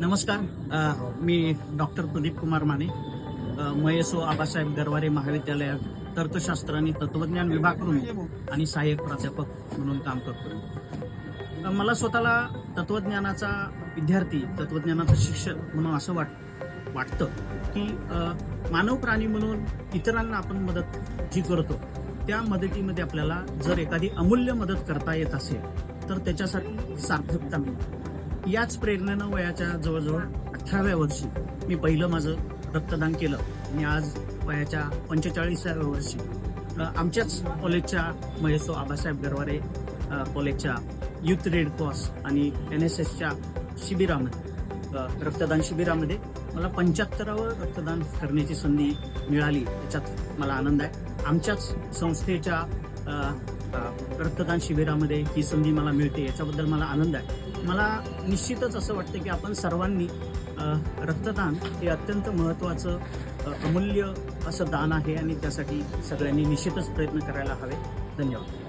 नमस्कार. मी डॉक्टर प्रदीप कुमार माने, मयसो आबासाहेब गरवारे महाविद्यालयात तर्कशास्त्र आणि तत्वज्ञान विभाग म्हणून आणि सहाय्यक प्राध्यापक म्हणून काम करतो. मला स्वतःला तत्वज्ञानाचा विद्यार्थी, तत्वज्ञानाचं शिक्षक म्हणून असं वाटतं की मानव प्राणी म्हणून इतरांना आपण मदत जी करतो त्या मदतीमध्ये आपल्याला जर एखादी अमूल्य मदत करता येत असेल तर त्याच्यासाठी सार्थकता मिळते. याच प्रेरणेनं वयाच्या जवळजवळ 18व्या वर्षी मी पहिलं माझं रक्तदान केलं आणि आज वयाच्या 45व्या वर्षी आमच्याच कॉलेजच्या मयसो आबासाहेब गरवारे कॉलेजच्या युथ रेड क्रॉस आणि NSSच्या शिबिरामध्ये, रक्तदान शिबिरामध्ये मला 75वं रक्तदान करण्याची संधी मिळाली. याच्यात मला आनंद आहे. आमच्याच संस्थेच्या रक्तदान शिबिरामध्ये ही संधी मला मिळते, याच्याबद्दल मला आनंद आहे. मला निश्चितच असं वाटतं की आपण सर्वांनी रक्तदान हे अत्यंत महत्त्वाचं अमूल्य असं दान आहे आणि त्यासाठी सगळ्यांनी निश्चितच प्रयत्न करायला हवे. धन्यवाद.